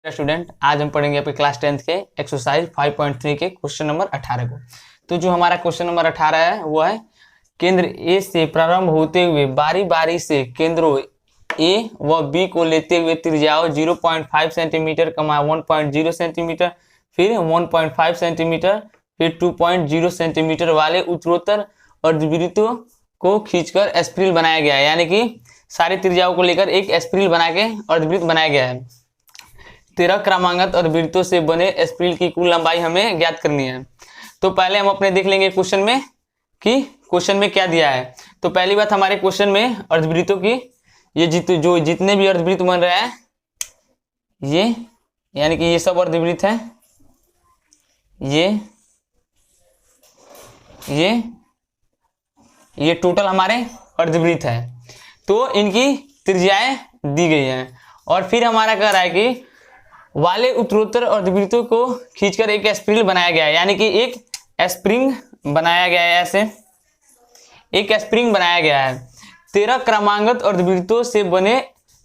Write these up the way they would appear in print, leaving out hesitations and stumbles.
Student, आज हम पढ़ेंगे आपके क्लास 10th के एक्सरसाइज 5.3 के क्वेश्चन नंबर 18 को। तो जो हमारा क्वेश्चन नंबर 18 है वो है केंद्र ए से प्रारंभ होते हुए बारी बारी से केंद्रों ए व बी को लेते हुए त्रिज्याओं 0.5 सेंटीमीटर, 1.0 सेंटीमीटर, फिर 1.5 सेंटीमीटर, फिर 2.0 सेंटीमीटर वाले उत्तरोत्तर अर्धवृत्तों को खींचकर एस्प्रिल बनाया गया है। यानी कि सारी त्रिज्याओं को लेकर एक एस्प्रिल बना के अर्धवृत्त बनाया गया है। 13 क्रमांकित अर्धवृत्तों से बने एस्प्रिल की कुल लंबाई हमें ज्ञात करनी है। तो पहले हम अपने देख लेंगे क्वेश्चन में कि क्वेश्चन में क्या दिया है। तो पहली बात, हमारे क्वेश्चन में अर्धवृत्तों की ये जितने भी अर्धवृत्त बन रहे हैं ये, यानी कि ये सब अर्धवृत्त है, ये टोटल हमारे अर्धवृत्त है। तो इनकी त्रिज्याएं दी गई हैं और फिर हमारा कह रहा है कि वाले उत्तरोत्तर अर्धवृत्तों को खींचकर एक एस्प्रिल बनाया गया है। यानी कि एक स्प्रिंग बनाया गया है, ऐसे एक स्प्रिंग बनाया गया है। 13 क्रमांकित अर्धवृत्तों से बने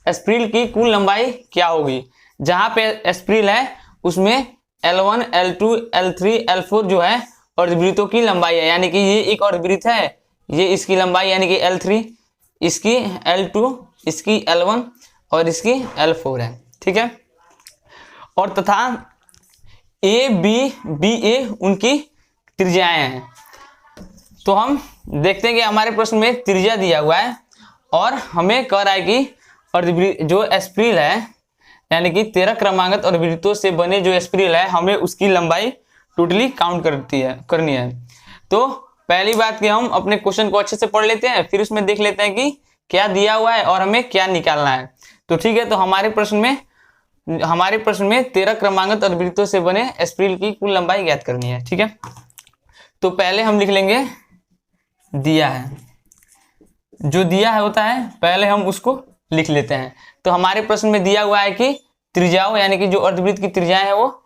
एस्प्रिल की कुल लंबाई क्या होगी। जहां पे एस्प्रिल है उसमें L1, L2, L3, L4 जो है अर्धवृत्तों की लंबाई है। यानी कि ये एक अर्धवृत्त है, ये इसकी लंबाई यानी कि L3, इसकी L2, इसकी L1 और इसकी L4 है। ठीक है। और तथा ए बी ए उनकी त्रिज्याएं हैं। तो हम देखते हैं कि हमारे प्रश्न में त्रिज्या दिया हुआ है और हमें कह रहा है कि अर्धवृत्त जो एस्प्रिल है, यानी कि 13 क्रमांकित अर्धवृत्तों से बने जो एस्प्रिल है, हमें उसकी लंबाई टोटली काउंट करनी है। तो पहली बात कि हम अपने क्वेश्चन को अच्छे से पढ़ लेते हैं, फिर उसमें देख लेते हैं कि क्या दिया हुआ है और हमें क्या निकालना है। तो ठीक है, तो हमारे प्रश्न में 13 क्रमांकित अर्धवृत्तों से बने एस्प्रिल की कुल लंबाई ज्ञात करनी है। ठीक है। तो पहले हम लिख लेंगे दिया है, जो दिया है होता है पहले हम उसको लिख लेते हैं। तो हमारे प्रश्न में दिया हुआ है कि त्रिज्याओं, यानी कि जो अर्धवृत्त की त्रिज्याएं है वो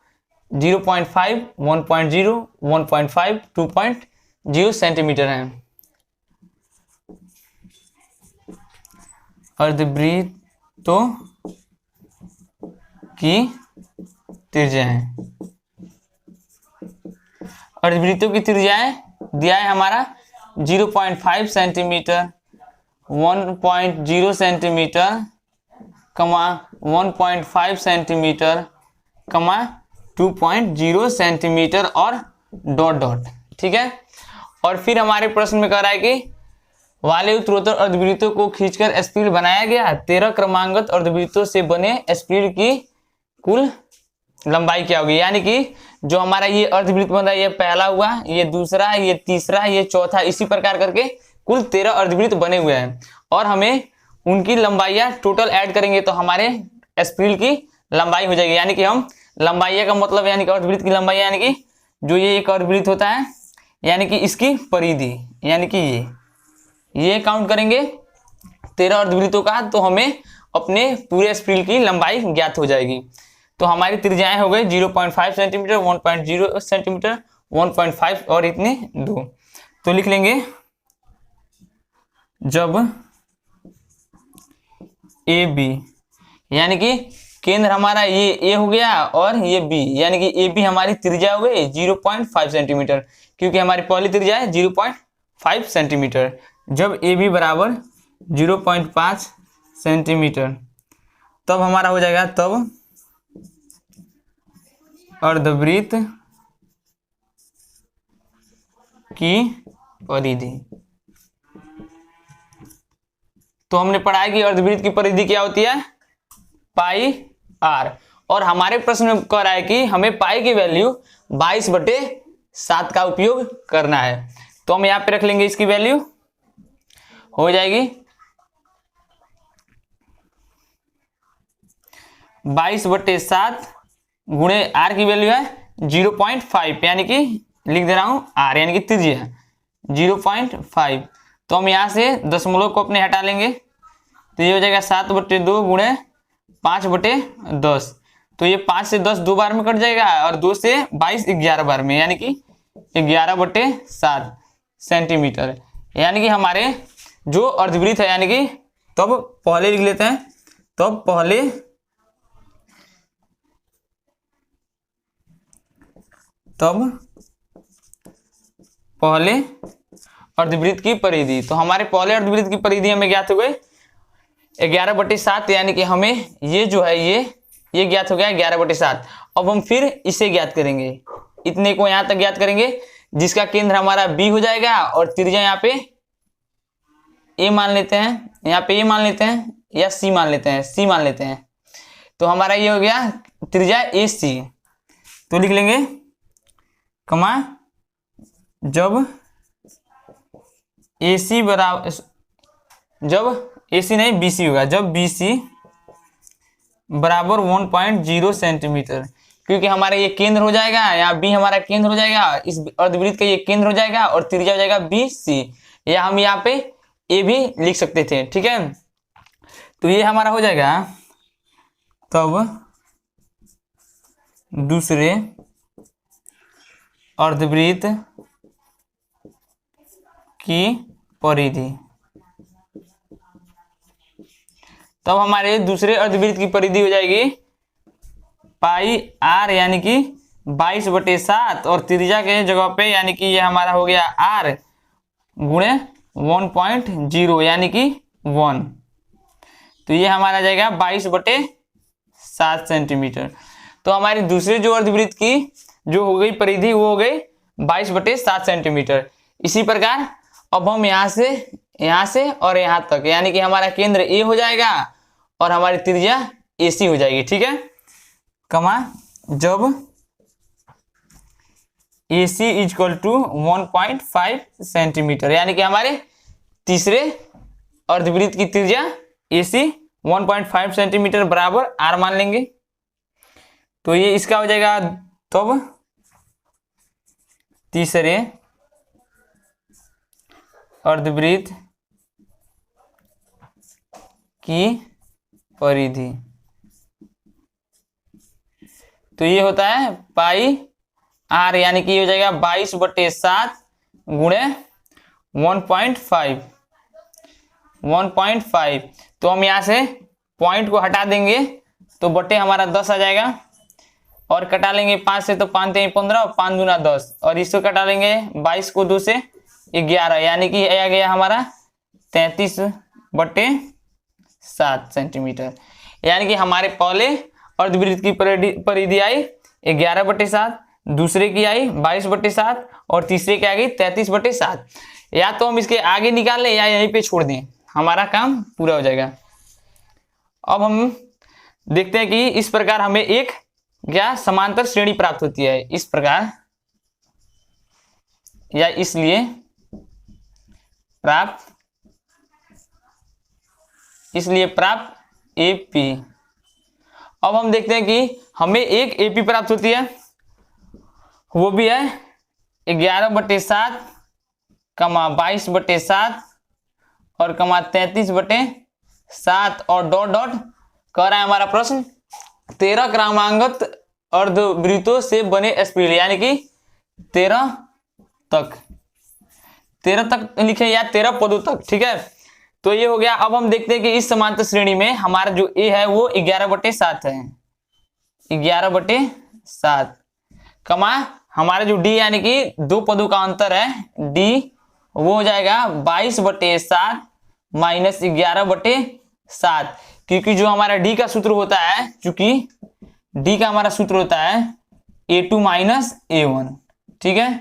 0.5, 1.0, 1.5, 2.0 सेंटीमीटर है। अर्धवृत्तों की त्रिज्याएं, अर्धवृत्तों की त्रिज्याएं दिया है हमारा 0.5 सेंटीमीटर, 1.0 सेंटीमीटर, 1.5 सेंटीमीटर, 2.0 सेंटीमीटर और डॉट डॉट। ठीक है। और फिर हमारे प्रश्न में कह रहा है कि वाले उत्तरोत्तर अर्धवृत्तों को खींचकर एस्प्रिल बनाया गया। 13 क्रमांकित अर्धवृत्तों से बने एस्प्रिल की कुल लंबाई क्या होगी। यानी कि जो हमारा ये अर्धवृत्त बन रहा है, ये पहला हुआ, ये दूसरा, ये तीसरा, ये चौथा, इसी प्रकार करके कुल 13 अर्धवृत्त बने हुए हैं और हमें उनकी लंबाइयां टोटल ऐड करेंगे तो हमारे एस्प्रिल की लंबाई हो जाएगी। यानी कि हम लंबाइयां का मतलब यानी कि अर्धवृत्त की लंबाई, यानी कि जो ये एक अर्धवृत्त होता है, यानी कि इसकी परिधि, यानी कि ये काउंट करेंगे 13 अर्धवृत्तों का, तो हमें अपने पूरे एस्प्रिल की लंबाई ज्ञात हो जाएगी। तो हमारी त्रिज्याएं हो गई 0.5 सेंटीमीटर, 1.0 सेंटीमीटर, 1.5 और इतने 2। तो लिख लेंगे जब ए बी, यानी कि केंद्र हमारा ये ए हो गया और ये बी, यानी कि ए बी हमारी त्रिज्या हो गई 0.5 सेंटीमीटर, क्योंकि हमारी पहली त्रिज्या है 0.5 सेंटीमीटर। जब ए बी बराबर 0.5 सेंटीमीटर, तब हमारा हो जाएगा, तब अर्धवृत्त की परिधि। तो हमने पढ़ा है कि अर्धवृत्त की परिधि क्या होती है, पाई आर। और हमारे प्रश्न में कह रहा है कि हमें पाई की वैल्यू 22/7 का उपयोग करना है। तो हम यहां पे रख लेंगे, इसकी वैल्यू हो जाएगी 22/7 गुणे आर की वैल्यू है 0.5, यानी कि लिख दे रहा हूं आर, यानी कि त्रिज्या 0.5। तो हम यहां से दशमलव को अपने हटा लेंगे, तो ये हो जाएगा 7/2 गुणे 5/10। तो ये 5 से 10 2 बार में कट जाएगा और 2 से 22 11 बार में, यानी कि 11/7 सेंटीमीटर। यानी कि हमारे जो अर्धवृत्त है, यानी कि तब पहले लिख लेते हैं, तब पहले तब पहले अर्धवृत्त की परिधि। तो हमारे पहले अर्धवृत्त की परिधि हमें ज्ञात हो गई 11/7, यानी कि हमें ये जो है ये ज्ञात हो गया 11/7। अब हम फिर इसे ज्ञात करेंगे, इतने को यहां तक ज्ञात करेंगे, जिसका केंद्र हमारा बी हो जाएगा और त्रिज्या यहाँ पे ए मान लेते हैं, यहाँ पे ए मान लेते हैं या सी मान लेते हैं, सी मान लेते हैं। तो हमारा ये हो गया त्रिज्या ए सी। तो लिख लेंगे कमा जब ए सी बराबर, जब ए सी नहीं बी सी होगा, जब बी सी बराबर 1.0 सेंटीमीटर, क्योंकि हमारा ये केंद्र हो जाएगा, यहाँ बी हमारा केंद्र हो जाएगा, इस अर्धवृत्त का ये केंद्र हो जाएगा और त्रिज्या हो जाएगा बी सी, या हम यहाँ पे ए भी लिख सकते थे। ठीक है, तो ये हमारा हो जाएगा। तब दूसरे अर्धवृत्त की परिधि, तब हमारे दूसरे अर्धवृत्त की परिधि हो जाएगी पाई आर, यानी कि 22/7, और त्रिज्या के जगह पे यानी कि ये हमारा हो गया आर गुणे 1.0 यानी कि 1। तो ये हमारा जाएगा 22/7 सेंटीमीटर। तो हमारी दूसरे जो अर्धवृत्त की जो हो गई परिधि वो हो गई 22/7 सेंटीमीटर। इसी प्रकार अब हम यहाँ से और यहाँ तक, यानी कि हमारा केंद्र ए हो जाएगा और हमारी त्रिज्या ए सी हो जाएगी। ठीक है, कमा जब ए सी इक्वल टू 1.5 सेंटीमीटर, यानी कि हमारे तीसरे अर्धवृत्त की त्रिज्या ए सी 1.5 सेंटीमीटर बराबर आर मान लेंगे। तो ये इसका हो जाएगा तब तीसरे अर्धवृत्त की परिधि। तो ये होता है पाई आर, यानी कि ये हो जाएगा 22/7 गुणे 1.5। तो हम यहाँ से पॉइंट को हटा देंगे तो बटे हमारा 10 आ जाएगा, और कटा लेंगे 5 से, तो 5 3 15 और 5 दूना 10, और इसको कटा लेंगे 22 को 2 से 11, यानी कि आ गया हमारा 33/7 सेंटीमीटर। यानी कि हमारे पहले अर्धवृत्त की परिधि आई 11/7, दूसरे की आई 22/7 और तीसरे की आ गई 33/7। या तो हम इसके आगे निकाल लें या यहीं पे छोड़ दें, हमारा काम पूरा हो जाएगा। अब हम देखते हैं कि इस प्रकार हमें एक क्या समांतर श्रेणी प्राप्त होती है, इस प्रकार या इसलिए प्राप्त एपी। अब हम देखते हैं कि हमें एक एपी प्राप्त होती है, वो भी है 11/7, 22/7 और 33/7, और डॉट डॉट कह रहा है हमारा प्रश्न 13 क्रमांगत अर्धवृत्तों से बने स्पिरिल, यानी कि 13 तक लिखे या 13 पदों तक। ठीक है, तो ये हो गया। अब हम देखते हैं कि इस समांतर श्रेणी में हमारा जो ए है वो 11/7 है, 11/7 कमा हमारा जो डी यानी कि 2 पदों का अंतर है डी, वो हो जाएगा 22/7 माइनस 11/7, क्योंकि जो हमारा डी का सूत्र होता है, चूंकि डी का हमारा सूत्र होता है A2 माइनस A1। ठीक है,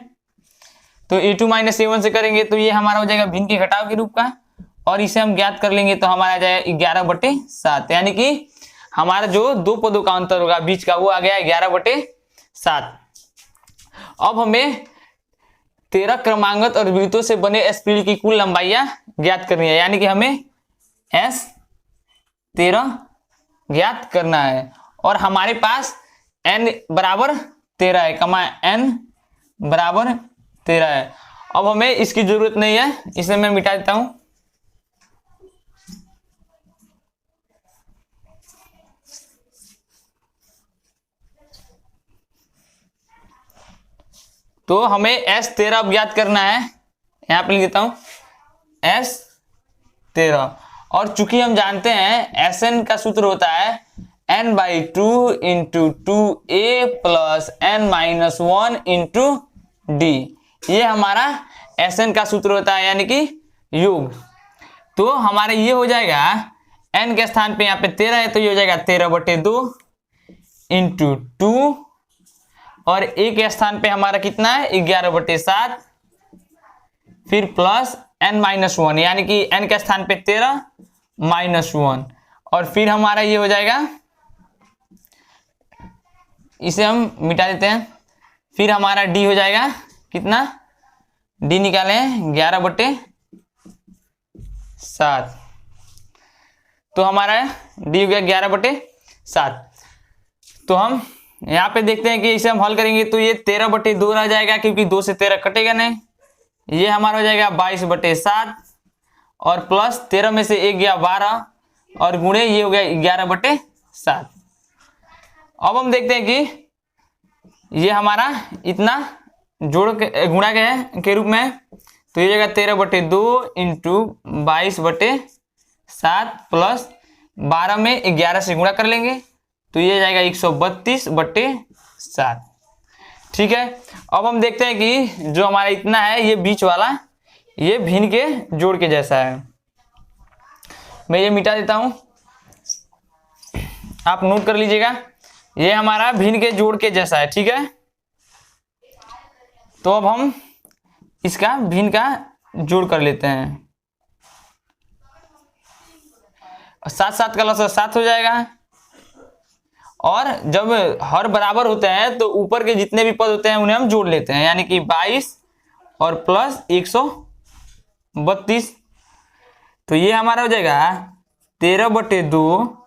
तो A2 माइनस A1 से करेंगे तो ये हमारा हो जाएगा भिन्न के घटाव के रूप का, और इसे हम ज्ञात कर लेंगे तो हमारा जाएगा 11/7, यानी कि हमारा जो 2 पदों का अंतर होगा बीच का वो आ गया 11/7। अब हमें 13 क्रमांगत अर्धवृत्तों से बने स्पिरिल की कुल लंबाइयां ज्ञात करनी है, यानी कि हमें S13 ज्ञात करना है, और हमारे पास n बराबर 13 है, कमा n बराबर 13 है। अब हमें इसकी जरूरत नहीं है, इसे मैं मिटा देता हूं। तो हमें S13 ज्ञात करना है, यहां पे लिख देता हूं S13, और चूंकि हम जानते हैं Sn का सूत्र होता है n/2 into 2a plus n-1 into D. ये हमारा Sn का सूत्र होता है, यानी कि योग। तो हमारा ये हो जाएगा n के स्थान पे यहाँ पे 13 है, तो ये हो जाएगा 13/2 इंटू 2, और a के स्थान पे हमारा कितना है 11/7, फिर प्लस n-1, यानी कि n के स्थान पे 13 -1, और फिर हमारा ये हो जाएगा, इसे हम मिटा देते हैं, फिर हमारा d हो जाएगा कितना, d निकाले 11/7, तो हमारा d हो गया 11/7। तो हम यहाँ पे देखते हैं कि इसे हम हल करेंगे तो ये 13/2 रह जाएगा, क्योंकि 2 से 13 कटेगा नहीं। ये हमारा हो जाएगा 22/7, और प्लस 13 में से 1 गया 12, और गुणे ये हो गया 11/7। अब हम देखते हैं कि ये हमारा इतना जोड़ के गुणा के रूप में है, तो ये जगह 13/2 इंटू 22/7 प्लस 12 में 11 से गुणा कर लेंगे, तो ये जाएगा 132/7। ठीक है। अब हम देखते हैं कि जो हमारा इतना है ये बीच वाला, ये भिन्न के जोड़ के जैसा है। मैं ये मिटा देता हूं, आप नोट कर लीजिएगा, ये हमारा भिन्न के जोड़ के जैसा है। ठीक है। तो अब हम इसका भिन्न का जोड़ कर लेते हैं, 7 का लसा 7 हो जाएगा, और जब हर बराबर होते हैं तो ऊपर के जितने भी पद होते हैं उन्हें हम जोड़ लेते हैं, यानी कि 22 और प्लस 132, तो ये हमारा हो जाएगा 13/2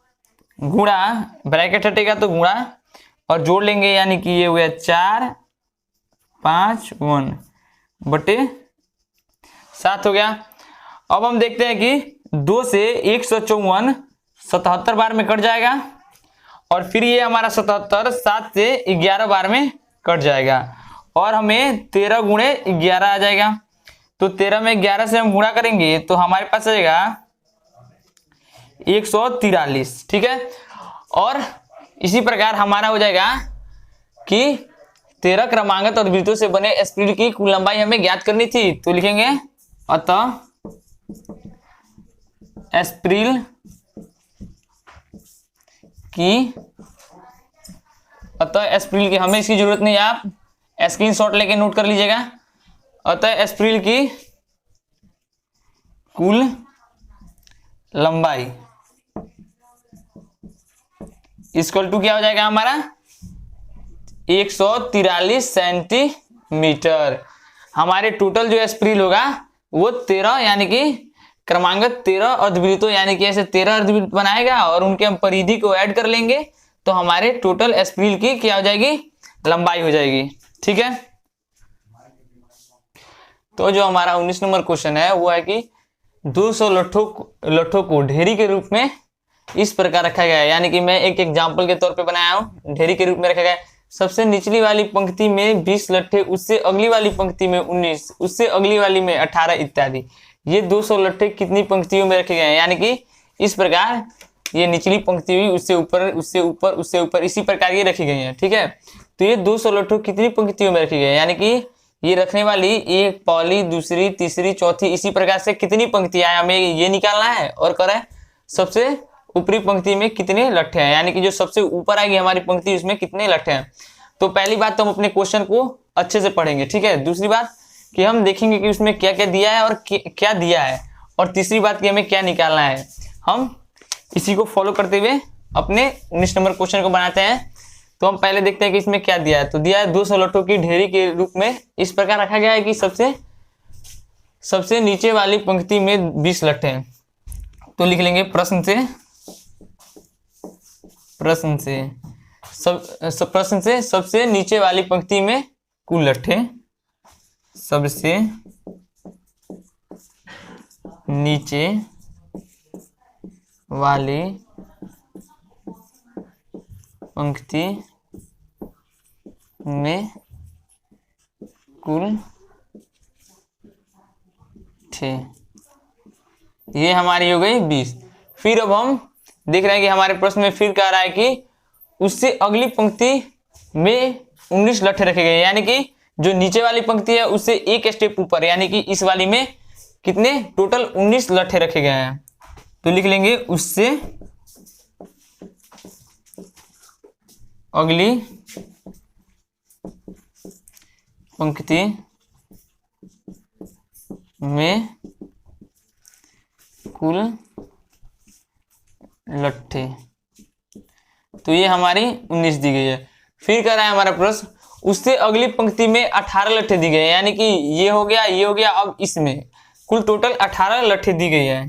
गुणा, ब्रैकेट हटेगा तो गुणा, और जोड़ लेंगे, यानी कि ये हो गया 4×5=7 हो गया। अब हम देखते हैं कि 2 से 154 77 बार में कट जाएगा, और फिर ये हमारा 77 7 से 11 बार में कट जाएगा, और हमें 13 गुणे 11 आ जाएगा। तो 13 में 11 से हम गुणा करेंगे तो हमारे पास आएगा 143। ठीक है। और इसी प्रकार हमारा हो जाएगा कि 13 क्रमांगत और वृत्तों से बने स्प्रिल की कुल लंबाई हमें ज्ञात करनी थी, तो लिखेंगे अतः स्प्रिल की, अतः स्प्रिल की, हमें इसकी जरूरत नहीं, आप स्क्रीनशॉट लेके नोट कर लीजिएगा। अतः स्प्रिल की कुल लंबाई इक्वल टू क्या हो जाएगा हमारा 143 सेंटीमीटर। हमारे टोटल जो स्प्रिल होगा वो 13, यानी कि क्रमांगत 13 अर्धवृत्तों, यानी कि ऐसे 13 अर्धवृत्त बनाएगा, और उनके हम परिधि को ऐड कर लेंगे तो हमारे टोटल स्प्रिल की क्या हो जाएगी, लंबाई हो जाएगी। ठीक है। तो जो हमारा 19 नंबर क्वेश्चन है वो है कि 200 लट्ठों को ढेरी के रूप में इस प्रकार रखा गया है, यानी कि मैं एक एग्जाम्पल के तौर पे बनाया हूं, ढेरी के रूप में रखा गया है। सबसे निचली वाली पंक्ति में 20 लट्ठे, उससे अगली वाली पंक्ति में 19, उससे अगली वाली में 18 इत्यादि। ये 200 लट्ठे कितनी पंक्तियों में रखे गए हैं, यानी कि इस प्रकार ये निचली पंक्ति हुई, उससे ऊपर, उससे ऊपर, उससे ऊपर, इसी प्रकार ये रखी गई है। ठीक है। तो ये 200 लट्ठों कितनी पंक्तियों में रखी गई है, यानी कि ये रखने वाली एक, पहली, दूसरी, तीसरी, चौथी, इसी प्रकार से कितनी पंक्तियां हमें ये निकालना है, और करें सबसे ऊपरी पंक्ति में कितने लट्ठे हैं, यानी कि जो सबसे ऊपर आएगी हमारी पंक्ति उसमें कितने लट्ठे हैं। तो पहली बात तो हम अपने क्वेश्चन को अच्छे से पढ़ेंगे। ठीक है। दूसरी बात कि हम देखेंगे कि उसमें क्या क्या दिया है और क्या दिया है, और तीसरी बात कि हमें क्या निकालना है। हम इसी को फॉलो करते हुए अपने 19 नंबर क्वेश्चन को बनाते हैं। तो हम पहले देखते हैं कि इसमें क्या दिया है। तो दिया है 200 लट्ठों की ढेरी के रूप में इस प्रकार रखा गया है कि सबसे नीचे वाली पंक्ति में 20 लट्ठे हैं। तो लिख लेंगे प्रश्न से सबसे नीचे वाली पंक्ति में कुल लट्ठे, सबसे नीचे वाली पंक्ति में कुल थे, ये हमारी हो गई 20। फिर अब हम देख रहे हैं कि हमारे प्रश्न में फिर कह रहा है कि उससे अगली पंक्ति में 19 लट्ठे रखे गए, यानी कि जो नीचे वाली पंक्ति है उससे एक स्टेप ऊपर, यानी कि इस वाली में कितने टोटल 19 लट्ठे रखे गए हैं। तो लिख लेंगे उससे अगली पंक्ति में कुल लट्ठे, तो ये हमारी 19 दी गई है। फिर कह रहा है हमारा प्रश्न उससे अगली पंक्ति में 18 लट्ठे दी गई है, यानी कि ये हो गया, ये हो गया, अब इसमें कुल टोटल 18 लट्ठे दी गई है।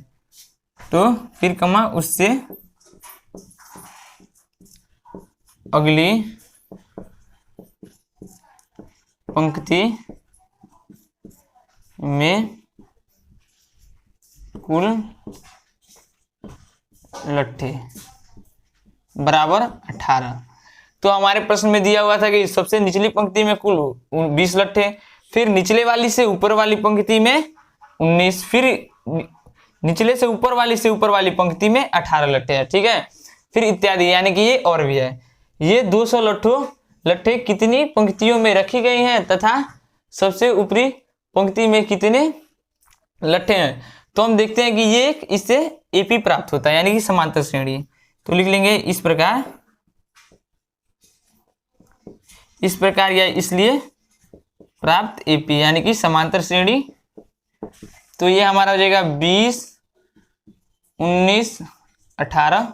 तो फिर कमा उससे अगली पंक्ति में कुल लट्ठे बराबर 18। तो हमारे प्रश्न में दिया हुआ था कि सबसे निचली पंक्ति में कुल 20 लट्ठे, फिर निचले वाली से ऊपर वाली पंक्ति में 19, फिर निचले से ऊपर वाली पंक्ति में 18 लट्ठे है, ठीक है। फिर इत्यादि, यानी कि ये और भी है। ये 200 लट्ठे कितनी पंक्तियों में रखी गई हैं तथा सबसे ऊपरी पंक्ति में कितने लट्ठे हैं। तो हम देखते हैं कि ये इससे एपी प्राप्त होता है, यानी कि समांतर श्रेणी। तो लिख लेंगे इस प्रकार या इसलिए प्राप्त एपी, यानी कि समांतर श्रेणी। तो ये हमारा हो जाएगा 20, 19, 18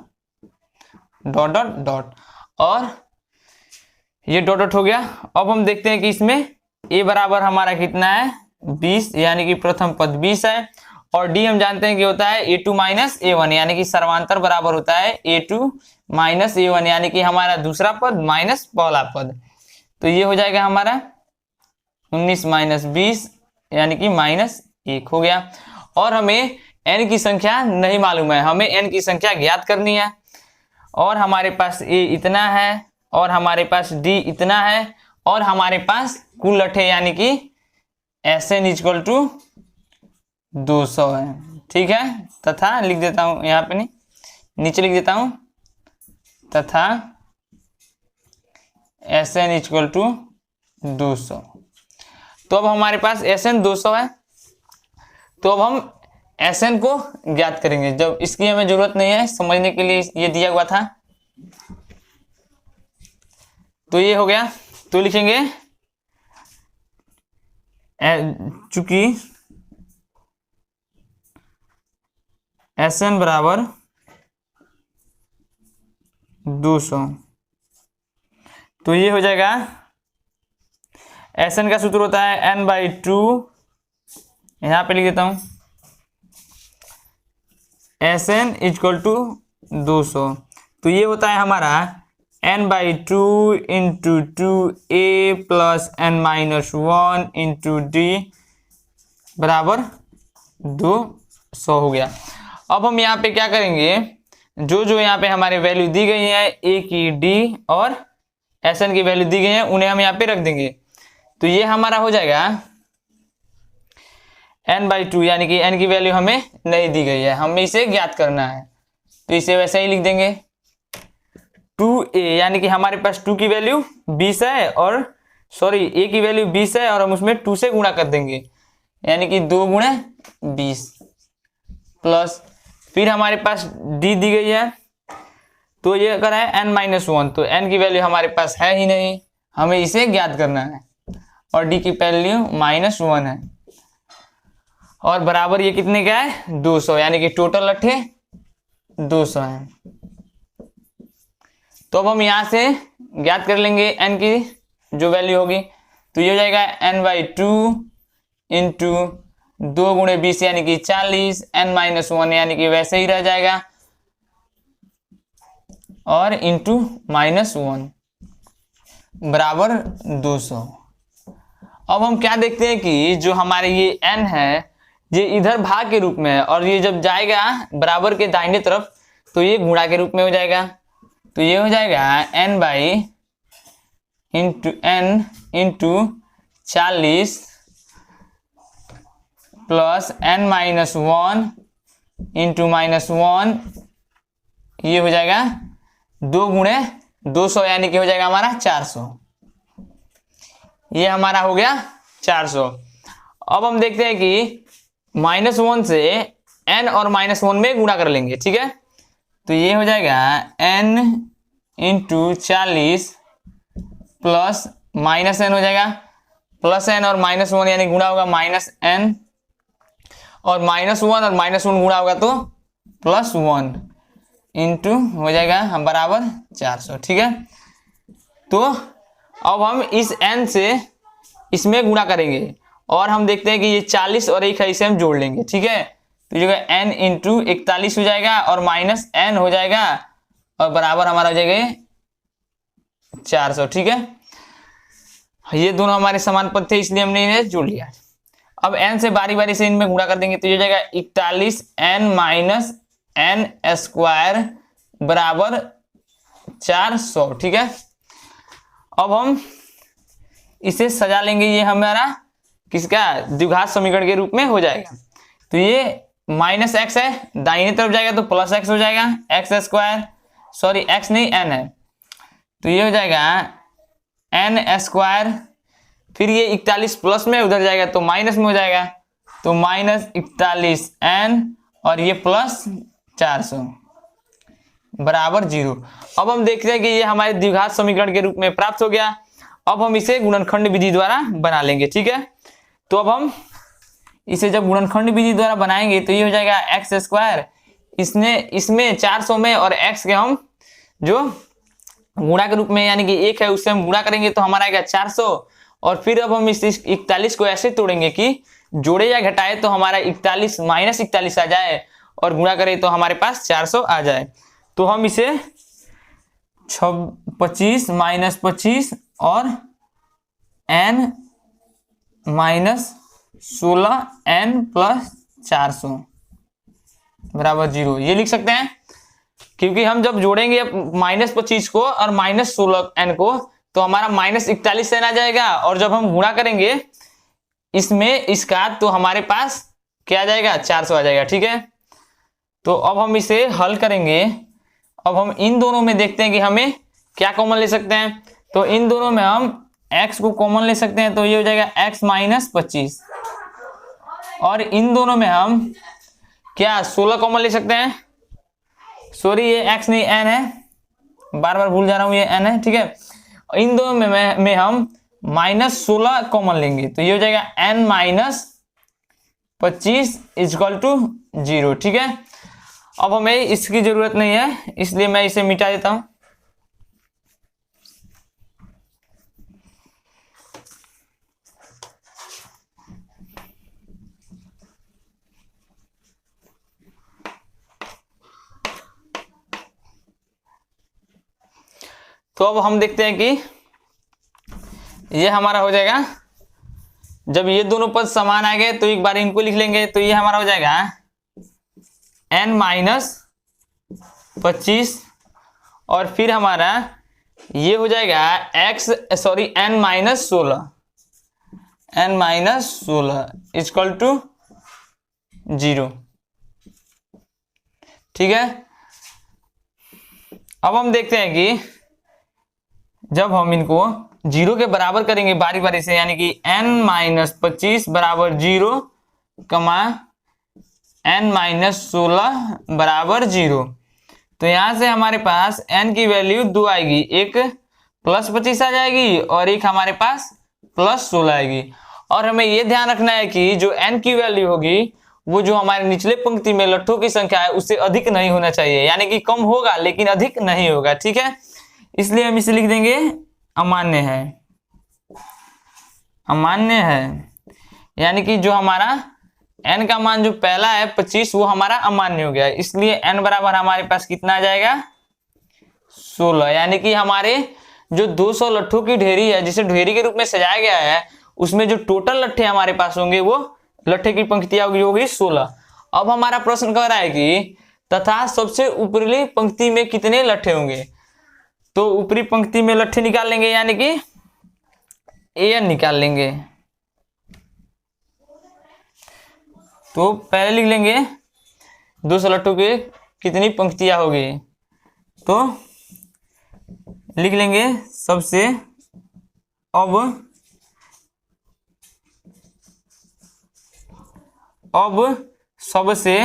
डॉट डॉट डॉट, और ये डॉट डॉट हो गया। अब हम देखते हैं कि इसमें ए बराबर हमारा कितना है 20, यानी कि प्रथम पद 20 है, और डी हम जानते हैं कि होता है a2 माइनस a1, यानी कि सर्वांतर बराबर होता है a2 माइनस a1, यानी कि हमारा दूसरा पद माइनस पहला पद। तो ये हो जाएगा हमारा 19 माइनस 20, यानी कि -1 हो गया। और हमें n की संख्या नहीं मालूम है, हमें n की संख्या ज्ञात करनी है। और हमारे पास a इतना है, और हमारे पास d इतना है, और हमारे पास कुल लट्ठे यानी कि Sn इक्वल टू 200 है, ठीक है। तथा लिख देता हूं यहाँ पे, नहीं नीचे लिख देता हूं, तथा Sn इक्वल टू 200। तो अब हमारे पास Sn 200 है, तो अब हम Sn को ज्ञात करेंगे। जब इसकी हमें जरूरत नहीं है, समझने के लिए ये दिया हुआ था। तो ये हो गया, तो लिखेंगे चूंकि Sn बराबर 200, तो ये हो जाएगा Sn का सूत्र होता है n/2, यहां पे लिख देता हूं Sn इक्वल टू 200। तो ये होता है हमारा n/2 into 2a plus n-1 into d बराबर 200 हो गया। अब हम यहाँ पे क्या करेंगे, जो यहाँ पे हमारे वैल्यू दी गई है a की, d और Sn की वैल्यू दी गई है, उन्हें हम यहाँ पे रख देंगे। तो ये हमारा हो जाएगा n/2, यानी कि n की वैल्यू हमें नहीं दी गई है, हमें इसे ज्ञात करना है। तो इसे वैसे ही लिख देंगे 2a, यानी कि हमारे पास 2 की वैल्यू 20 है, और सॉरी a की वैल्यू 20 है, और हम उसमें 2 से गुणा कर देंगे, यानी कि 2 गुणे 20 प्लस, फिर हमारे पास d दी गई है। तो ये अगर है n-1, तो n की वैल्यू हमारे पास है ही नहीं, हमें इसे ज्ञात करना है, और d की वैल्यू -1 है, और बराबर ये कितने का है 200, यानी कि टोटल लट्ठे 200 है। तो अब हम यहां से ज्ञात कर लेंगे n की जो वैल्यू होगी। तो ये हो जाएगा n/2 इंटू 2 गुणे 20, यानी कि 40, n-1 यानी कि वैसे ही रह जाएगा, और इंटू -1 बराबर 200। अब हम क्या देखते हैं कि जो हमारे ये n है ये इधर भाग के रूप में है, और ये जब जाएगा बराबर के दाहिने तरफ तो ये गुणा के रूप में हो जाएगा। तो ये हो जाएगा n/n into 40 plus n-1 into -1 ये हो जाएगा 2 गुणे 200 यानी कि हो जाएगा हमारा 400। ये हमारा हो गया 400। अब हम देखते हैं कि -1 से n और -1 में गुणा कर लेंगे, ठीक है। तो ये हो जाएगा n × 40 प्लस -n हो जाएगा, प्लस n और -1 यानी गुणा होगा -n, और -1 और -1 गुणा होगा तो +1 इंटू हो जाएगा हम बराबर 400, ठीक है। तो अब हम इस n से इसमें गुणा करेंगे और हम देखते हैं कि ये 40 और 1 है, इसे हम जोड़ लेंगे, ठीक है। तो ये n इंटू 41 हो जाएगा और -n हो जाएगा और बराबर हमारा हो जाएगा 400, ठीक है। ये दोनों हमारे समान पद थे इसलिए हमने इन्हें जोड़ लिया। अब n से बारी बारी से इनमें गुणा कर देंगे तो ये हो जाएगा 41n - n स्क्वायर बराबर 400, ठीक है। अब हम इसे सजा लेंगे, ये हमारा किसका द्विघात समीकरण के रूप में हो जाएगा। तो ये -x है, दाहिने तरफ जाएगा तो +x हो जाएगा, x स्क्वायर, सॉरी x नहीं n है, तो ये हो जाएगा n स्क्वायर, फिर ये 41 प्लस में उधर जाएगा तो माइनस में हो जाएगा, तो -41n और ये प्लस 400 बराबर 0। अब हम देखते हैं कि ये हमारे द्विघात समीकरण के रूप में प्राप्त हो गया। अब हम इसे गुणनखंड विधि द्वारा बना लेंगे, ठीक है। तो अब हम इसे जब गुणनखंड विधि द्वारा बनाएंगे तो ये हो जाएगा x स्क्वायर, इसमें 400 में और x के हम जो गुणा के रूप में यानी कि 1 है उससे हम गुणा करेंगे तो हमारा आएगा 400, और फिर अब हम इस 41 को ऐसे तोड़ेंगे कि जोड़े या घटाए तो हमारा 41 -41 आ जाए और गुणा करें तो हमारे पास 400 आ जाए। तो हम इसे 25 - 25 और n - 16n + 400 बराबर 0 ये लिख सकते हैं, क्योंकि हम जब जोड़ेंगे -25 को और -16n को तो हमारा -41n आ जाएगा, और जब हम गुणा करेंगे इसमें इसका तो हमारे पास क्या आ जाएगा 400 आ जाएगा, ठीक है। तो अब हम इसे हल करेंगे। अब हम इन दोनों में देखते हैं कि हमें क्या कॉमन ले सकते हैं। तो इन दोनों में हम x को कॉमन ले सकते हैं, तो ये हो जाएगा x - 25, और इन दोनों में हम क्या 16 कॉमन ले सकते हैं, सॉरी ये x नहीं n है, बार बार भूल जा रहा हूं, ये n है, ठीक है। इन दोनों में हम -16 कॉमन लेंगे तो ये हो जाएगा n - 25 = 0, ठीक है। अब हमें इसकी जरूरत नहीं है इसलिए मैं इसे मिटा देता हूं। तो अब हम देखते हैं कि ये हमारा हो जाएगा, जब ये दोनों पद समान आ गए तो एक बार इनको लिख लेंगे, तो ये हमारा हो जाएगा n - 25 और फिर हमारा ये हो जाएगा n - 16 = 0, ठीक है। अब हम देखते हैं कि जब हम इनको 0 के बराबर करेंगे बारी बारी से, यानी कि n - 25 बराबर 0, n - 16 बराबर 0, तो यहां से हमारे पास n की वैल्यू 2 आएगी, एक +25 आ जाएगी और एक हमारे पास +16 आएगी। और हमें यह ध्यान रखना है कि जो n की वैल्यू होगी वो जो हमारे निचले पंक्ति में लट्ठों की संख्या है उससे अधिक नहीं होना चाहिए, यानी कि कम होगा लेकिन अधिक नहीं होगा, ठीक है। इसलिए हम इसे लिख देंगे अमान्य है, अमान्य है, यानी कि जो हमारा n का मान जो पहला है 25 वो हमारा अमान्य हो गया, इसलिए n बराबर हमारे पास कितना आ जाएगा 16, यानी कि हमारे जो 200 लट्ठों की ढेरी है जिसे ढेरी के रूप में सजाया गया है उसमें जो टोटल लट्ठे हमारे पास होंगे वो लट्ठे की पंक्तियां होगी 16। अब हमारा प्रश्न कह रहा है कि तथा सबसे ऊपरी पंक्ति में कितने लट्ठे होंगे, तो ऊपरी पंक्ति में लट्ठे निकाल लेंगे यानी कि an निकाल लेंगे। तो पहले लिख लेंगे 200 लट्ठों के कितनी पंक्तियां होगी, तो लिख लेंगे सबसे, अब सबसे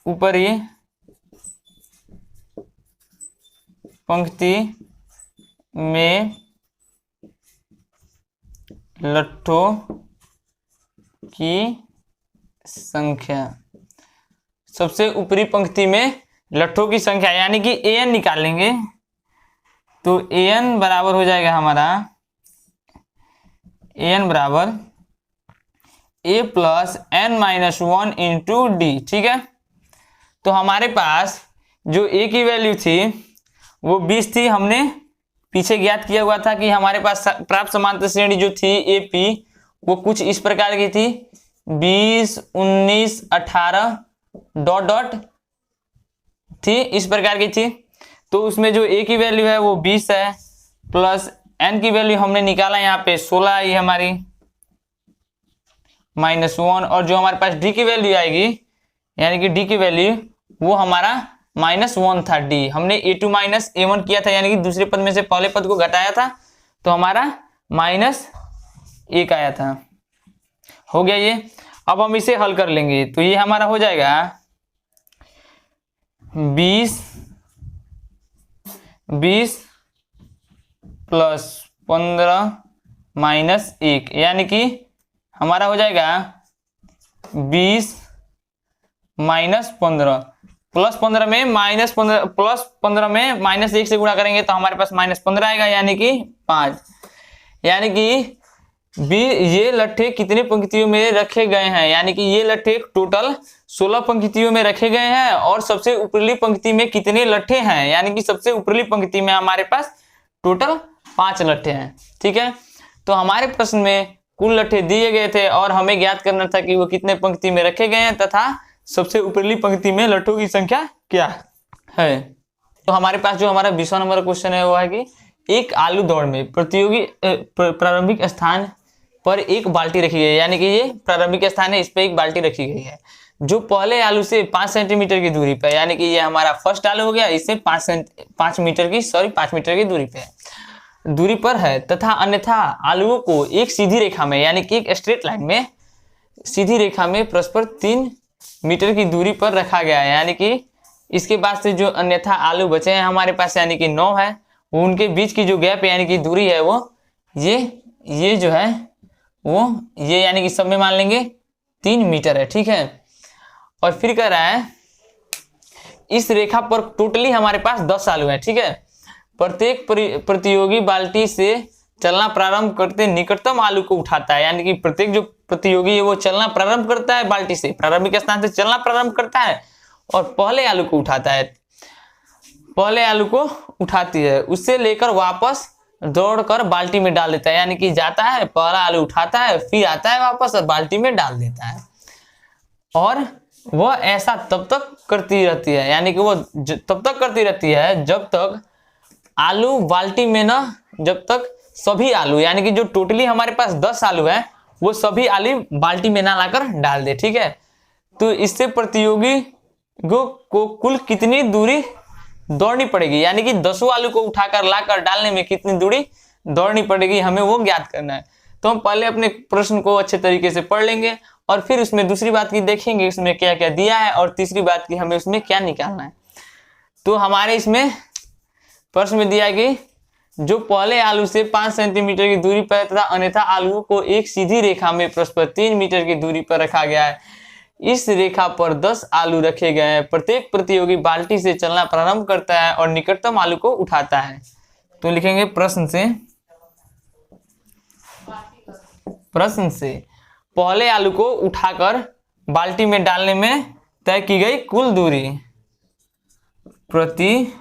ऊपरी पंक्ति में लट्ठों की संख्या, सबसे ऊपरी पंक्ति में लट्ठों की संख्या यानी कि an निकालेंगे। तो an बराबर हो जाएगा हमारा, an बराबर a plus n-1 into D. ठीक है, तो हमारे पास जो a की वैल्यू थी वो 20 थी। हमने पीछे ज्ञात किया हुआ था कि हमारे पास प्राप्त समांतर श्रेणी जो थी AP वो कुछ इस प्रकार की थी, 20, 19, 18 डॉट डॉट थी, इस प्रकार की थी। तो उसमें जो a की वैल्यू है वो 20 है, प्लस n की वैल्यू हमने निकाला यहाँ पे 16 आई हमारी, -1, और जो हमारे पास d की वैल्यू आएगी यानी कि d की वैल्यू वो हमारा -1 था। d हमने a2 माइनस a1 किया था, यानी कि दूसरे पद में से पहले पद को घटाया था, तो हमारा -1 आया था। हो गया ये। अब हम इसे हल कर लेंगे, तो ये हमारा हो जाएगा 20 प्लस 15 माइनस 1, यानी कि हमारा हो जाएगा 20 माइनस 15 प्लस 15 में -15 प्लस 15 में -1 से गुणा करेंगे तो हमारे पास -15 आएगा, यानी कि 5। यानी कि ये लट्ठे कितने पंक्तियों में रखे गए हैं, यानी कि ये लट्ठे टोटल 16 पंक्तियों में रखे गए हैं, और सबसे ऊपरली पंक्ति में कितने लट्ठे हैं, यानी कि सबसे ऊपरली पंक्ति में हमारे पास टोटल 5 लट्ठे हैं। ठीक है, तो हमारे प्रश्न में कुल लट्ठे दिए गए थे और हमें ज्ञात करना था कि वो कितने पंक्ति में रखे गए हैं तथा सबसे ऊपरली पंक्ति में लट्ठों की संख्या क्या है। तो हमारे पास जो हमारा 20वां नंबर क्वेश्चन है वो है कि एक आलू दौड़ में प्रतियोगी प्रारंभिक स्थान पर एक बाल्टी रखी गई है, यानी कि ये प्रारंभिक स्थान है, इस पे एक बाल्टी रखी गई है जो पहले आलू से 5 सेंटीमीटर की दूरी पे, यानी कि ये हमारा फर्स्ट आलू हो गया, इससे 5 मीटर की दूरी पर है, तथा अन्यथा आलूओं को एक सीधी रेखा में, यानी कि एक स्ट्रेट लाइन में सीधी रेखा में परस्पर 3 मीटर की दूरी पर रखा गया है। यानी कि इसके बाद से जो अन्यथा आलू बचे हैं हमारे पास, यानी कि 9 है, वो उनके बीच की जो गैप यानी कि दूरी है वो ये जो है वो ये, यानी कि सब में मान लेंगे 3 मीटर है। ठीक है, और फिर कह रहा है इस रेखा पर टोटली हमारे पास 10 आलू है। ठीक है, प्रत्येक प्रतियोगी बाल्टी से चलना प्रारंभ करते निकटतम आलू को उठाता है, यानी कि प्रत्येक जो प्रतियोगी है वो चलना प्रारंभ करता है, बाल्टी से प्रारंभिक स्थान से चलना प्रारंभ करता है और पहले आलू को उठाता है, पहले आलू को उठाती है, उससे लेकर वापस दौड़कर बाल्टी में डाल देता है, यानी कि जाता है, पहला आलू उठाता है, फिर आता है वापस और बाल्टी में डाल देता है, और वह ऐसा तब तक करती रहती है, यानी कि वो तब तक करती रहती है जब तक आलू बाल्टी में ना, जब तक सभी आलू, यानी कि जो टोटली हमारे पास 10 आलू है वो सभी आलू बाल्टी में ना लाकर डाल दे। ठीक है, तो इससे प्रतियोगी को कुल कितनी दूरी दौड़नी पड़ेगी, यानी कि 10 आलू को उठाकर लाकर डालने में कितनी दूरी दौड़नी पड़ेगी, हमें वो ज्ञात करना है। तो हम पहले अपने प्रश्न को अच्छे तरीके से पढ़ लेंगे और फिर उसमें दूसरी बात की देखेंगे उसमें क्या क्या दिया है, और तीसरी बात की हमें उसमें क्या निकालना है। तो हमारे इसमें प्रश्न में दिया है कि जो पहले आलू से 5 सेंटीमीटर की दूरी पर तथा अन्यथा आलू को एक सीधी रेखा में परस्पर 3 मीटर की दूरी पर रखा गया है, इस रेखा पर 10 आलू रखे गए हैं, प्रत्येक प्रतियोगी बाल्टी से चलना प्रारंभ करता है और निकटतम आलू को उठाता है। तो लिखेंगे प्रश्न से पहले आलू को उठाकर बाल्टी में डालने में तय की गई कुल दूरी, प्रतियोगी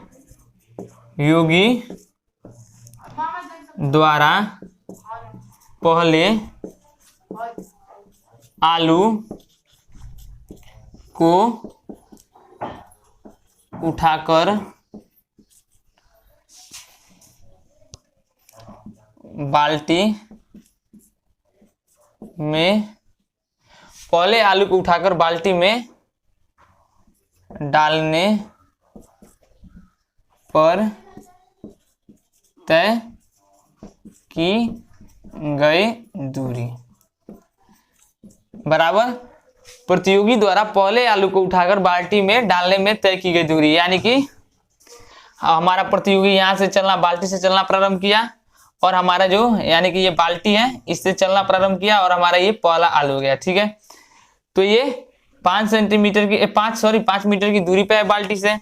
द्वारा पहले आलू को उठाकर बाल्टी में, पहले आलू को उठाकर बाल्टी में डालने पर तय की गई दूरी बराबर प्रतियोगी द्वारा पहले आलू को उठाकर बाल्टी में डालने में तय की गई दूरी। यानी कि हमारा प्रतियोगी यहाँ से चलना, बाल्टी से चलना प्रारंभ किया और हमारा जो यानी कि ये बाल्टी है इससे चलना प्रारंभ किया और हमारा ये पहला आलू हो गया। ठीक है, तो ये 5 मीटर की दूरी पे है बाल्टी से।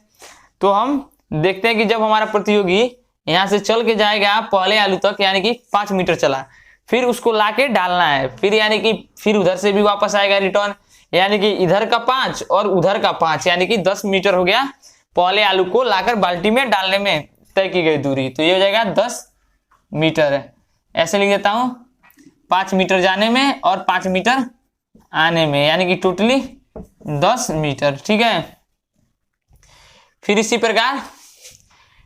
तो हम देखते हैं कि जब हमारा प्रतियोगी यहाँ से चल के जाएगा पहले आलू तक, यानी कि 5 मीटर चला, फिर उसको लाके डालना है, फिर यानी कि फिर उधर से भी वापस आएगा रिटर्न, यानी कि इधर का 5 और उधर का 5, यानी कि 10 मीटर हो गया पहले आलू को लाकर बाल्टी में डालने में तय की गई दूरी। तो ये हो जाएगा 10 मीटर। ऐसे लिख देता हूं, 5 मीटर जाने में और 5 मीटर आने में, यानी कि टोटली 10 मीटर। ठीक है, फिर इसी प्रकार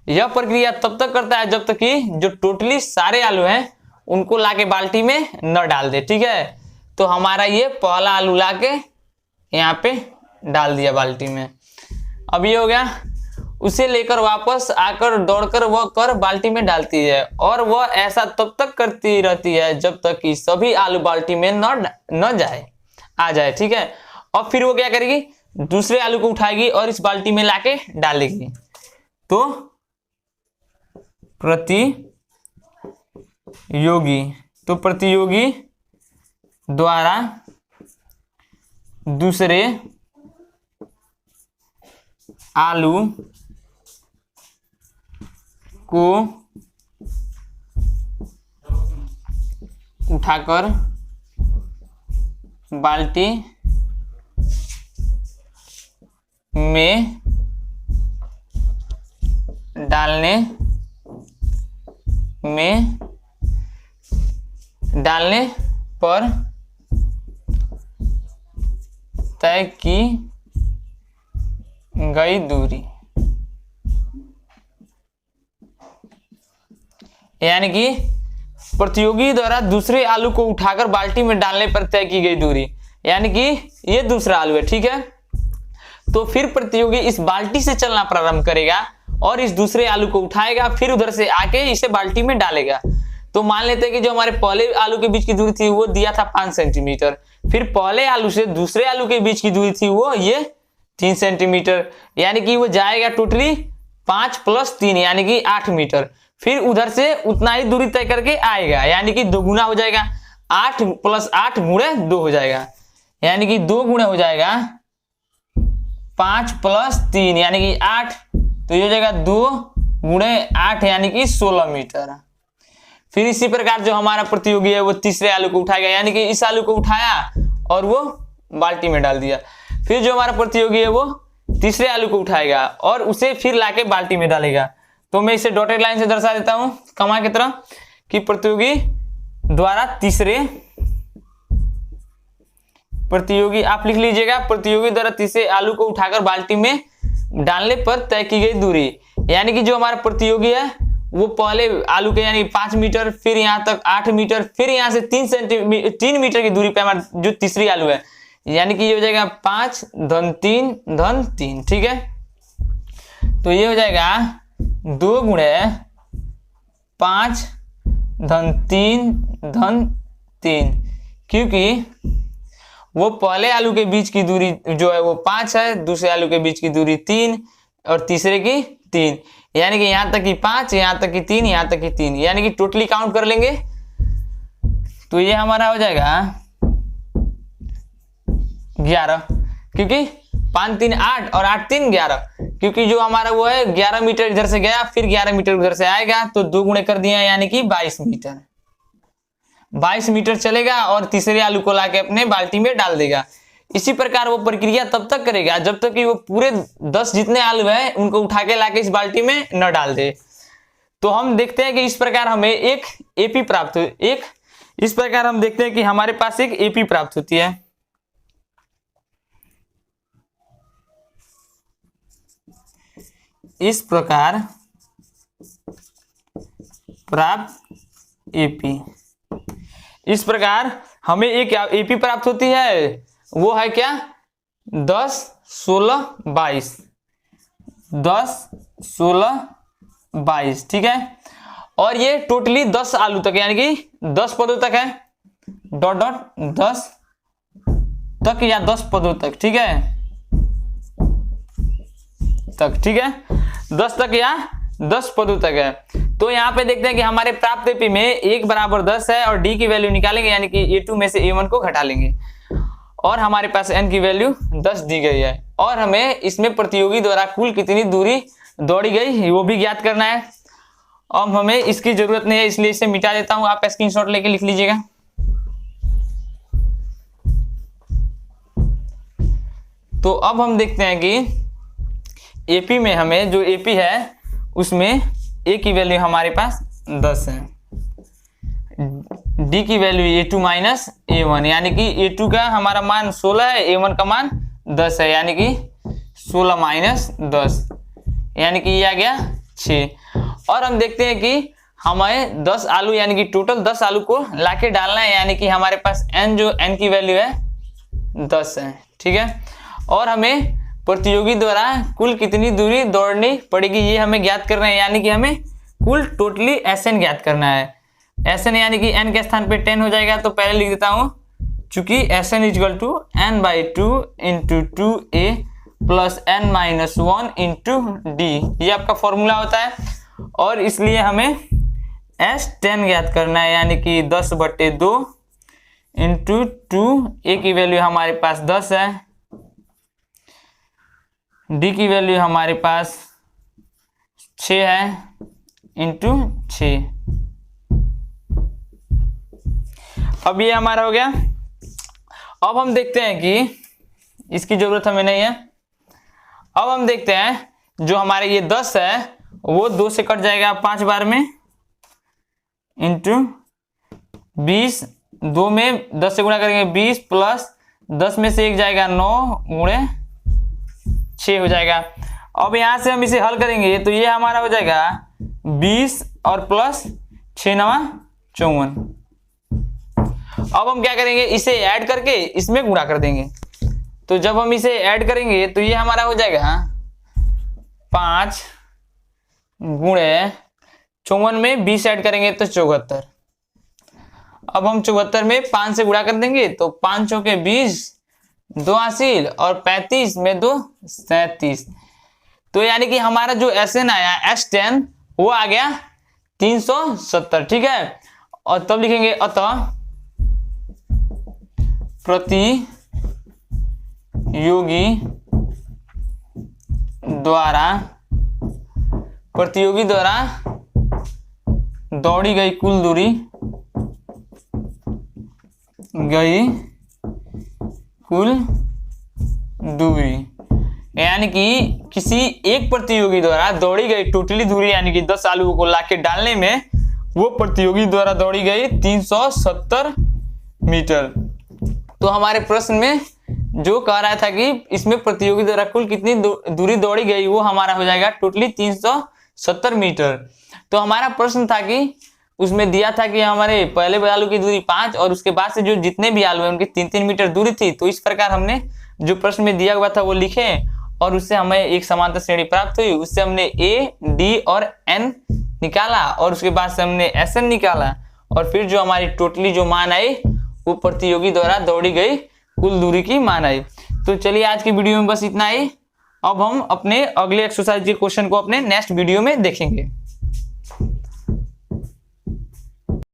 यह प्रक्रिया तब तक करता है जब तक कि जो टोटली सारे आलू हैं उनको लाके बाल्टी में न डाल दे। ठीक है, तो हमारा ये पहला आलू लाके यहाँ पे डाल दिया बाल्टी में। अब ये हो गया, उसे लेकर वापस आकर दौड़कर वह कर बाल्टी में डालती है और वह ऐसा तब तक करती रहती है जब तक कि सभी आलू बाल्टी में न जाए आ जाए। ठीक है, और फिर वो क्या करेगी, दूसरे आलू को उठाएगी और इस बाल्टी में लाके डालेगी। तो प्रतियोगी द्वारा दूसरे आलू को उठाकर बाल्टी में डालने पर तय की गई दूरी, यानी कि प्रतियोगी द्वारा दूसरे आलू को उठाकर बाल्टी में डालने पर तय की गई दूरी, यानी कि ये दूसरा आलू है। ठीक है, तो फिर प्रतियोगी इस बाल्टी से चलना प्रारंभ करेगा और इस दूसरे आलू को उठाएगा, फिर उधर से आके इसे बाल्टी में डालेगा। तो मान लेते हैं कि जो हमारे पहले आलू के बीच की दूरी थी वो दिया था 5 सेंटीमीटर, फिर पहले आलू से दूसरे आलू के बीच की दूरी थी वो ये 3 सेंटीमीटर, यानी कि वो जाएगा टोटली 5 + 3 यानी कि 8 मीटर। फिर उधर से उतना ही दूरी तय करके आएगा, यानी कि 2 गुना हो जाएगा, 8 + 8 × 2 हो जाएगा, यानी कि 2 गुना हो जाएगा 5 + 3 यानी कि 8। तो ये हो जाएगा 2 × 8 यानी कि 16 मीटर। फिर इसी प्रकार जो हमारा प्रतियोगी है वो तीसरे आलू को उठाएगा, यानी कि इस आलू को उठाया और वो बाल्टी में डाल दिया। फिर जो हमारा प्रतियोगी है वो तीसरे आलू को उठाएगा और उसे फिर लाके बाल्टी में डालेगा। तो मैं इसे डॉटेड लाइन से दर्शा देता हूं कमा की तरह कि प्रतियोगी द्वारा तीसरे, प्रतियोगी आप लिख लीजिएगा, प्रतियोगी द्वारा तीसरे आलू को उठाकर बाल्टी में डालने पर तय की गई दूरी, यानी कि जो हमारा प्रतियोगी है वो पहले आलू के यानी 5 मीटर, फिर यहाँ तक 8 मीटर, फिर यहाँ से 3 मीटर की दूरी पे हमारा जो तीसरी आलू है, यानी कि ये हो जाएगा 5 + 3 + 3। ठीक है, तो ये हो जाएगा 2 × 5 + 3 + 3, क्योंकि वो पहले आलू के बीच की दूरी जो है वो 5 है, दूसरे आलू के बीच की दूरी 3 और तीसरे की 3, यानी कि यहाँ तक की 5, यहाँ तक की 3, यहाँ तक की 3, यानी कि टोटली काउंट कर लेंगे तो ये हमारा हो जाएगा 11, क्योंकि 5 3 8 और 8 3 11, क्योंकि जो हमारा वो है 11 मीटर इधर से गया, फिर 11 मीटर उधर से आएगा, तो 2 गुणे कर दिया यानी कि 22 मीटर। 22 मीटर चलेगा और तीसरे आलू को लाके अपने बाल्टी में डाल देगा। इसी प्रकार वो प्रक्रिया तब तक करेगा जब तक कि वो पूरे 10 जितने आलू हैं उनको उठा के लाके इस बाल्टी में न डाल दे। तो हम देखते हैं कि इस प्रकार हमें एक एपी प्राप्त हो, इस प्रकार हम देखते हैं कि हमारे पास एक एपी प्राप्त होती है। इस प्रकार प्राप्त एपी, इस प्रकार हमें एक एपी प्राप्त होती है, वो है क्या, 10, 16, 22, 10, 16, 22, ठीक है। और ये टोटली 10 आलू तक यानी कि 10 पदों तक है, डॉट डॉट 10 तक या 10 पदों तक, ठीक है, तक, ठीक है, 10 तक या 10 पदों तक है। तो यहाँ पे देखते हैं कि हमारे प्राप्त एपी में 1 बराबर 10 है और डी की वैल्यू निकालेंगे यानी कि A2 में से A1 को घटा लेंगे और हमारे पास n की वैल्यू 10 दी गई है और हमें इसमें प्रतियोगी द्वारा कुल कितनी दूरी दौड़ी गई वो भी ज्ञात करना है। अब हमें इसकी जरूरत नहीं है इसलिए इसे मिटा देता हूं, आप स्क्रीनशॉट लेके लिख लीजिएगा। तो अब हम देखते हैं कि एपी में हमें जो एपी है उसमें ए की वैल्यू हमारे पास 10 है, डी की वैल्यू A2 माइनस A1 यानी कि A2 का हमारा मान 16 है, A1 का मान 10 है यानी कि 16 माइनस 10 यानी कि ये आ गया 6। और हम देखते हैं कि हमें 10 आलू यानी कि टोटल 10 आलू को लाके डालना है यानी कि हमारे पास n जो n की वैल्यू है 10 है, ठीक है। और हमें प्रतियोगी द्वारा कुल कितनी दूरी दौड़नी पड़ेगी ये हमें ज्ञात करना है यानी कि हमें कुल टोटली Sn ज्ञात करना है। Sn यानी कि n के स्थान पे 10 हो जाएगा तो पहले लिख देता हूं, चूंकि Sn equal to n/2 into 2a plus n-1 into D, ये आपका फॉर्मूला होता है और इसलिए हमें S10 ज्ञात करना है यानी कि 10/2 इंटू 2, a की वैल्यू हमारे पास 10 है, डी की वैल्यू हमारे पास 6 है इंटू 6। अब ये हमारा हो गया। अब हम देखते हैं कि इसकी जरूरत हमें नहीं है। अब हम देखते हैं जो हमारे ये 10 है वो 2 से कट जाएगा 5 बार में इंटू 20, 2 में 10 से गुणा करेंगे 20 प्लस 10 में से 1 जाएगा 9 गुणे 6 हो जाएगा। अब यहां से हम इसे हल करेंगे तो ये हमारा हो जाएगा 20 और प्लस 6 9 54। अब हम क्या करेंगे, इसे ऐड करके इसमें गुणा कर देंगे। तो जब हम इसे ऐड करेंगे तो ये हमारा हो जाएगा 5 गुणे 54 में 20 ऐड करेंगे तो 74। अब हम 74 में 5 से गुणा कर देंगे तो 5 चौके 20, 2 हासिल और 35 में 2 37। तो यानी कि हमारा जो Sn आया S10 वो आ गया 370, ठीक है। और तब लिखेंगे अतः प्रतियोगी द्वारा दौड़ी गई कुल दूरी यानी कि किसी एक प्रतियोगी द्वारा दौड़ी गई टोटली दूरी यानी कि 10 आलू को लाके डालने में वो प्रतियोगी द्वारा दौड़ी गई 370 मीटर। तो हमारे प्रश्न में जो कह रहा था कि इसमें प्रतियोगी द्वारा कुल कितनी दूरी दौड़ी गई वो हमारा हो जाएगा टोटली 370 मीटर। तो हमारा प्रश्न था कि उसमें दिया था कि हमारे पहले आलू की दूरी 5 और उसके बाद से जो जितने भी आलू हैं उनकी 3-3 मीटर दूरी थी। तो इस प्रकार हमने जो प्रश्न में दिया हुआ था वो लिखे और उससे हमें एक समांतर श्रेणी प्राप्त हुई। उससे हमने ए, डी और एन निकाला और उसके बाद से हमने Sn निकाला और फिर जो हमारी टोटली जो मान आई वो प्रतियोगी द्वारा दौड़ी गई कुल दूरी की मान आई। तो चलिए आज की वीडियो में बस इतना ही। अब हम अपने अगले एक्सरसाइज के क्वेश्चन को अपने नेक्स्ट वीडियो में देखेंगे।